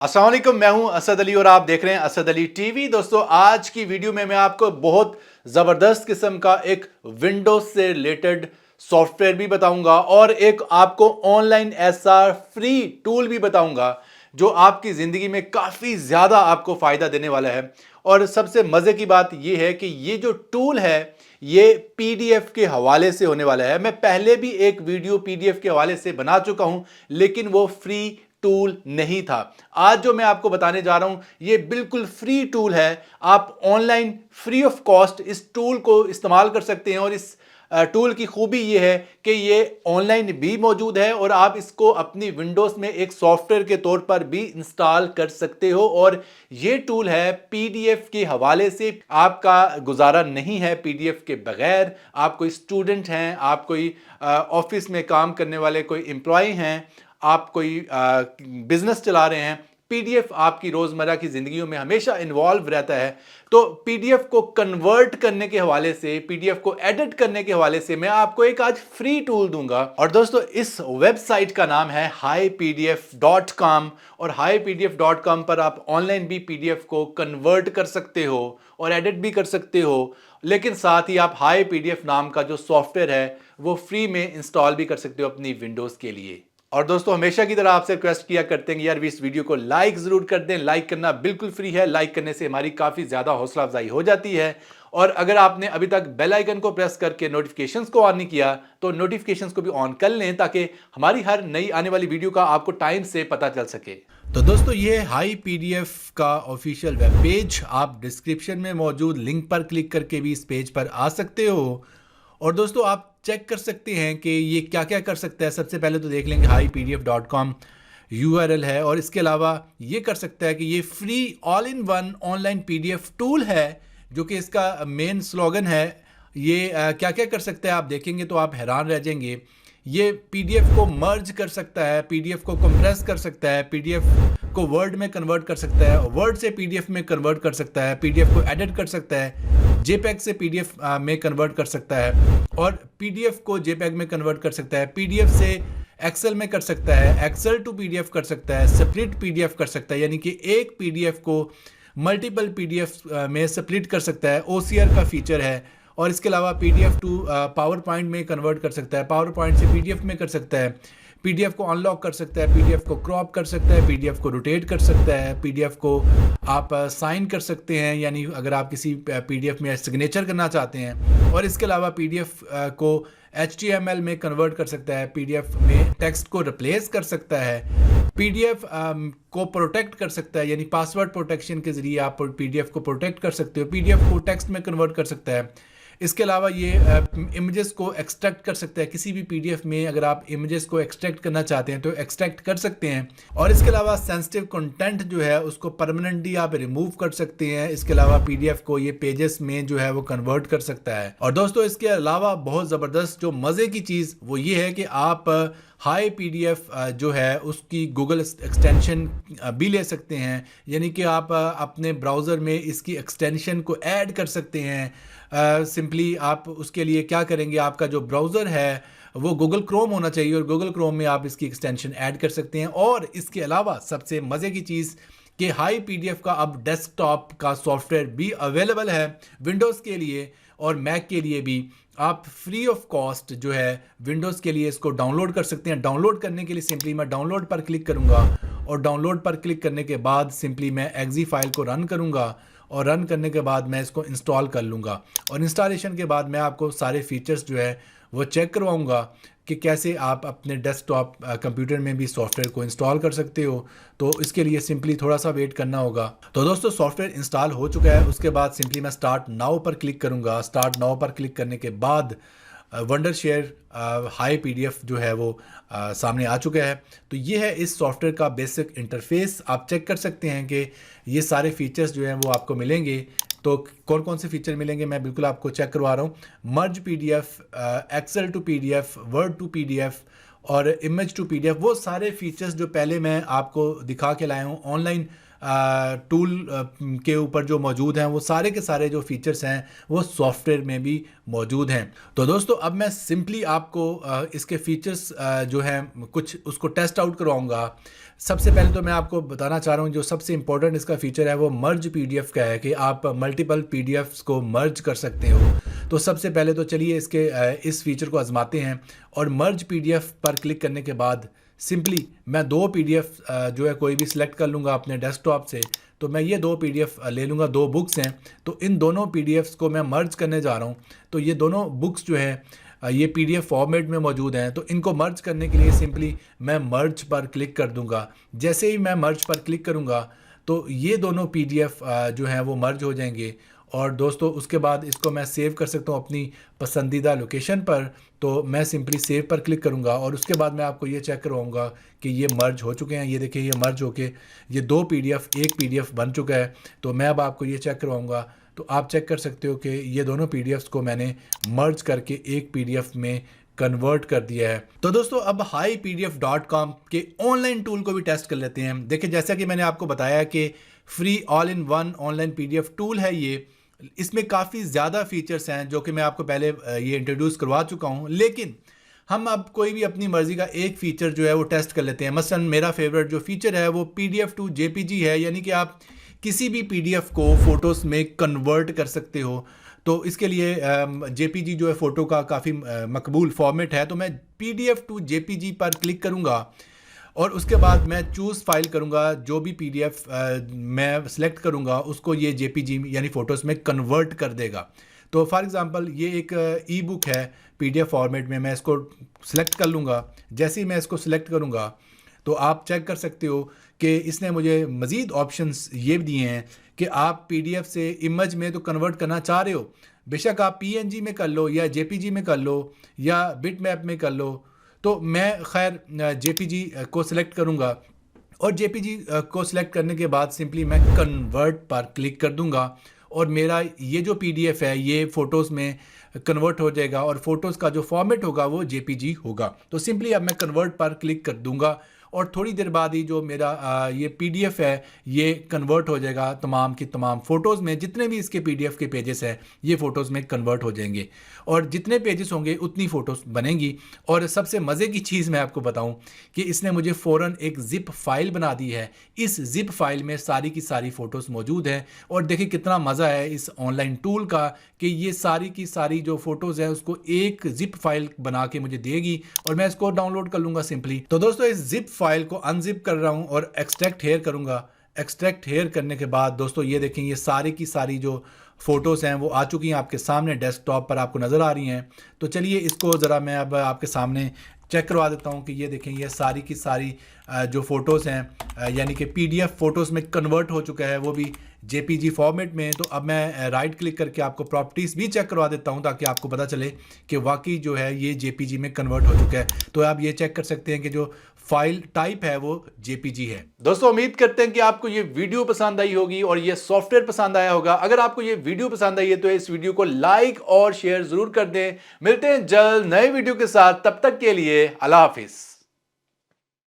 अस्सलाम वालेकुम, मैं हूं असद अली और आप देख रहे हैं असद अली टीवी। दोस्तों, आज की वीडियो में मैं आपको बहुत ज़बरदस्त किस्म का एक विंडोज से रिलेटेड सॉफ्टवेयर भी बताऊंगा और एक आपको ऑनलाइन ऐसा फ्री टूल भी बताऊंगा जो आपकी ज़िंदगी में काफ़ी ज़्यादा आपको फ़ायदा देने वाला है। और सबसे मज़े की बात यह है कि ये जो टूल है ये पीडीएफ के हवाले से होने वाला है। मैं पहले भी एक वीडियो पीडीएफ के हवाले से बना चुका हूं, लेकिन वो फ्री टूल नहीं था। आज जो मैं आपको बताने जा रहा हूं ये बिल्कुल फ्री टूल है। आप ऑनलाइन फ्री ऑफ कॉस्ट इस टूल को इस्तेमाल कर सकते हैं और इस टूल की खूबी ये है कि ये ऑनलाइन भी मौजूद है और आप इसको अपनी विंडोज़ में एक सॉफ्टवेयर के तौर पर भी इंस्टॉल कर सकते हो। और ये टूल है पीडीएफ के हवाले से आपका गुजारा नहीं है पीडीएफ के बगैर। आप कोई स्टूडेंट हैं, आप कोई ऑफिस में काम करने वाले कोई एम्प्लॉय हैं, आप कोई बिजनेस चला रहे हैं, पीडीएफ आपकी रोजमर्रा की जिंदगियों में हमेशा इन्वॉल्व रहता है। तो पीडीएफ को कन्वर्ट करने के हवाले से, पीडीएफ को एडिट करने के हवाले से मैं आपको एक आज फ्री टूल दूंगा। और दोस्तों, इस वेबसाइट का नाम है HiPDF.com और HiPDF.com पर आप ऑनलाइन भी पीडीएफ को कन्वर्ट कर सकते हो और एडिट भी कर सकते हो, लेकिन साथ ही आप HiPDF नाम का जो सॉफ्टवेयर है वो फ्री में इंस्टॉल भी कर सकते हो अपनी विंडोज के लिए। और दोस्तों, हमेशा की तरह आपसे रिक्वेस्ट किया करते हैं कि यार भी इस वीडियो को लाइक जरूर कर दें। लाइक करना बिल्कुल फ्री है, लाइक करने से हमारी काफ़ी ज़्यादा हौसला अफजाई हो जाती है। और अगर आपने अभी तक बेल आइकन को प्रेस करके नोटिफिकेशंस को ऑन नहीं किया तो नोटिफिकेशंस को भी ऑन कर लें ताकि हमारी हर नई आने वाली वीडियो का आपको टाइम से पता चल सके। तो दोस्तों, ये हाई पीडीएफ का ऑफिशियल वेब पेज, आप डिस्क्रिप्शन में मौजूद लिंक पर क्लिक करके भी इस पेज पर आ सकते हो। और दोस्तों, आप चेक कर सकते हैं कि ये क्या क्या कर सकता है। सबसे पहले तो देख लेंगे HiPDF.com URL है, और इसके अलावा ये कर सकता है कि ये free all in one online PDF tool है, जो कि इसका मेन स्लोगन है। ये क्या क्या कर सकता है आप देखेंगे तो आप हैरान रह जाएंगे। ये पीडीएफ को मर्ज कर सकता है, पीडीएफ को कंप्रेस कर सकता है, पीडीएफ को वर्ड में कन्वर्ट कर सकता है, वर्ड से पीडीएफ में कन्वर्ट कर सकता है, पीडीएफ को एडिट कर सकता है, जेपैग से पीडीएफ में कन्वर्ट कर सकता है और पीडीएफ को जेपैग में कन्वर्ट कर सकता है, पीडीएफ से एक्सेल में कर सकता है, एक्सेल टू पीडीएफ कर सकता है, स्प्लिट पीडीएफ कर सकता है, यानी कि एक पीडीएफ को मल्टीपल पीडीएफ में स्प्लिट कर सकता है। ओसीआर का फीचर है। और इसके अलावा पीडीएफ टू पावर पॉइंट में कन्वर्ट कर सकता है, पावर पॉइंट से पीडीएफ में कर सकता है, पीडीएफ को अनलॉक कर सकता है, पीडीएफ को क्रॉप कर सकता है, पीडीएफ को रोटेट कर सकता है, पीडीएफ को आप साइन कर सकते हैं, यानी अगर आप किसी पीडीएफ में सिग्नेचर करना चाहते हैं। और इसके अलावा पीडीएफ को HTML में कन्वर्ट कर सकता है, पीडीएफ में टेक्स्ट को रिप्लेस कर सकता है, पीडीएफ को प्रोटेक्ट कर सकता है, यानी पासवर्ड प्रोटेक्शन के जरिए आप पीडीएफ को प्रोटेक्ट कर सकते हो, पीडीएफ को टेक्स्ट में कन्वर्ट कर सकता है। इसके अलावा ये इमेजेस को एक्सट्रैक्ट कर सकता है। किसी भी पीडीएफ में अगर आप इमेजेस को एक्सट्रैक्ट करना चाहते हैं तो एक्सट्रैक्ट कर सकते हैं। और इसके अलावा सेंसिटिव कंटेंट जो है उसको परमानेंटली आप रिमूव कर सकते हैं। इसके अलावा पीडीएफ को ये पेजेस में जो है वो कन्वर्ट कर सकता है। और दोस्तों, इसके अलावा बहुत ज़बरदस्त जो मज़े की चीज़ वो ये है कि आप HiPDF जो है उसकी गूगल एक्सटेंशन भी ले सकते हैं, यानी कि आप अपने ब्राउज़र में इसकी एक्सटेंशन को ऐड कर सकते हैं। सिंपली आप उसके लिए क्या करेंगे, आपका जो ब्राउज़र है वो गूगल क्रोम होना चाहिए और गूगल क्रोम में आप इसकी एक्सटेंशन ऐड कर सकते हैं। और इसके अलावा सबसे मज़े की चीज़ कि HiPDF का अब डेस्कटॉप का सॉफ्टवेयर भी अवेलेबल है विंडोज़ के लिए और मैक के लिए भी। आप फ्री ऑफ कॉस्ट जो है विंडोज़ के लिए इसको डाउनलोड कर सकते हैं। डाउनलोड करने के लिए सिंपली मैं डाउनलोड पर क्लिक करूंगा और डाउनलोड पर क्लिक करने के बाद सिंपली मैं एक्जी फाइल को रन करूंगा और रन करने के बाद मैं इसको इंस्टॉल कर लूँगा। और इंस्टॉलेशन के बाद मैं आपको सारे फीचर्स जो है वो चेक करवाऊँगा कि कैसे आप अपने डेस्कटॉप कंप्यूटर में भी सॉफ्टवेयर को इंस्टॉल कर सकते हो। तो इसके लिए सिंपली थोड़ा सा वेट करना होगा। तो दोस्तों, सॉफ्टवेयर इंस्टॉल हो चुका है। उसके बाद सिंपली मैं स्टार्ट नाउ पर क्लिक करूँगा। स्टार्ट नाउ पर क्लिक करने के बाद वंडरशेयर HiPDF जो है वो सामने आ चुका है। तो ये है इस सॉफ्टवेयर का बेसिक इंटरफेस। आप चेक कर सकते हैं कि ये सारे फीचर्स जो हैं वो आपको मिलेंगे। तो कौन कौन से फीचर मिलेंगे मैं बिल्कुल आपको चेक करवा रहा हूँ। Merge PDF, excel to PDF, word to PDF और इमेज टू पीडीएफ, वो सारे फीचर्स जो पहले मैं आपको दिखा के लाया हूँ ऑनलाइन टूल के ऊपर जो मौजूद हैं वो सारे के सारे जो फीचर्स हैं वो सॉफ्टवेयर में भी मौजूद हैं। तो दोस्तों अब मैं सिंपली आपको इसके फीचर्स जो हैं कुछ उसको टेस्ट आउट करवाऊंगा। सबसे पहले तो मैं आपको बताना चाह रहा हूँ जो सबसे इम्पोर्टेंट इसका फीचर है वो मर्ज पीडीएफ का है कि आप मल्टीपल पीडीएफ्स को मर्ज कर सकते हो। तो सबसे पहले तो चलिए इस फीचर को आजमाते हैं और मर्ज पीडीएफ पर क्लिक करने के बाद सिंपली मैं दो पीडीएफ जो है कोई भी सिलेक्ट कर लूँगा अपने डेस्कटॉप से। तो मैं ये दो पीडीएफ ले लूँगा, दो बुक्स हैं तो इन दोनों पीडीएफ्स को मैं मर्ज करने जा रहा हूँ। तो ये दोनों बुक्स जो है ये पीडीएफ फॉर्मेट में मौजूद हैं। तो इनको मर्ज करने के लिए सिंपली मैं मर्ज पर क्लिक कर दूंगा। जैसे ही मैं मर्ज पर क्लिक करूंगा तो ये दोनों पीडीएफ जो हैं वो मर्ज हो जाएंगे। और दोस्तों उसके बाद इसको मैं सेव कर सकता हूँ अपनी पसंदीदा लोकेशन पर। तो मैं सिंपली सेव पर क्लिक करूँगा और उसके बाद मैं आपको ये चेक करवाऊँगा कि ये मर्ज हो चुके हैं। ये देखिए ये मर्ज होके ये दो पीडीएफ एक पीडीएफ बन चुका है। तो मैं अब आपको ये चेक करवाऊँगा। तो आप चेक कर सकते हो कि ये दोनों पीडीएफ्स को मैंने मर्ज करके एक पीडीएफ में कन्वर्ट कर दिया है। तो दोस्तों अब HiPDF.com के ऑनलाइन टूल को भी टेस्ट कर लेते हैं। देखिए जैसा कि मैंने आपको बताया कि free all in one online PDF tool है ये। इसमें काफ़ी ज़्यादा फीचर्स हैं जो कि मैं आपको पहले ये इंट्रोड्यूस करवा चुका हूँ, लेकिन हम अब कोई भी अपनी मर्जी का एक फ़ीचर जो है वो टेस्ट कर लेते हैं। मसलन मेरा फेवरेट जो फीचर है वो PDF to JPG है, यानी कि आप किसी भी PDF को फ़ोटोज़ में कन्वर्ट कर सकते हो। तो इसके लिए JPG जो है फ़ोटो का काफ़ी मकबूल फॉर्मेट है। तो मैं PDF to JPG पर क्लिक करूँगा और उसके बाद मैं चूज़ फाइल करूँगा। जो भी PDF मैं सेलेक्ट करूँगा उसको ये JPG यानी फ़ोटोज़ में कन्वर्ट कर देगा। तो फॉर एग्ज़ाम्पल ये एक ई बुक है PDF फॉर्मेट में, मैं इसको सिलेक्ट कर लूँगा। जैसे ही मैं इसको सिलेक्ट करूँगा तो आप चेक कर सकते हो कि इसने मुझे मज़ीद ऑप्शंस ये दिए हैं कि आप PDF से इमेज में तो कन्वर्ट करना चाह रहे हो, बेशक आप PNG में कर लो या JPG में कर लो या बिटमैप में कर लो। तो मैं खैर JPG को सिलेक्ट करूँगा और JPG को सिलेक्ट करने के बाद सिंपली मैं कन्वर्ट पर क्लिक कर दूँगा और मेरा ये जो PDF है ये फ़ोटोज़ में कन्वर्ट हो जाएगा और फ़ोटोज़ का जो फॉर्मेट होगा वो JPG होगा। तो सिंपली अब मैं कन्वर्ट पर क्लिक कर दूँगा और थोड़ी देर बाद ही जो मेरा ये PDF है ये कन्वर्ट हो जाएगा तमाम की तमाम फ़ोटोज़ में। जितने भी इसके PDF के पेजेस हैं ये फ़ोटोज़ में कन्वर्ट हो जाएंगे और जितने पेजेस होंगे उतनी फ़ोटोज़ बनेंगी। और सबसे मज़े की चीज़ मैं आपको बताऊं कि इसने मुझे फ़ौरन एक ज़िप फाइल बना दी है। इस ज़िप फाइल में सारी की सारी फ़ोटोज़ मौजूद हैं और देखिए कितना मज़ा है इस ऑनलाइन टूल का कि ये सारी की सारी जो फ़ोटोज़ हैं उसको एक ज़िप फाइल बना के मुझे देगी और मैं इसको डाउनलोड कर लूँगा सिंपली। तो दोस्तों इस ज़िप फाइल को अनजिप कर रहा हूं और एक्सट्रैक्ट हेयर करूंगा। एक्सट्रैक्ट हेयर करने के बाद दोस्तों ये देखें ये सारी की सारी जो फ़ोटोज़ हैं वो आ चुकी हैं आपके सामने, डेस्कटॉप पर आपको नज़र आ रही हैं। तो चलिए इसको ज़रा मैं अब आपके सामने चेक करवा देता हूं कि ये देखें ये सारी की सारी जो फ़ोटोज़ हैं यानी कि PDF फ़ोटोज़ में कन्वर्ट हो चुका है वो भी JPG फॉर्मेट में। तो अब मैं राइट क्लिक करके आपको प्रॉपर्टीज़ भी चेक करवा देता हूं ताकि आपको पता चले कि वाकई जो है ये JPG में कन्वर्ट हो चुका है। तो आप ये चेक कर सकते हैं कि जो फाइल टाइप है वो JPG है। दोस्तों उम्मीद करते हैं कि आपको ये वीडियो पसंद आई होगी और ये सॉफ्टवेयर पसंद आया होगा। अगर आपको ये वीडियो पसंद आई है तो इस वीडियो को लाइक और शेयर जरूर कर दें। मिलते हैं जल्द नए वीडियो के साथ, तब तक के लिए अल्लाह हाफिज।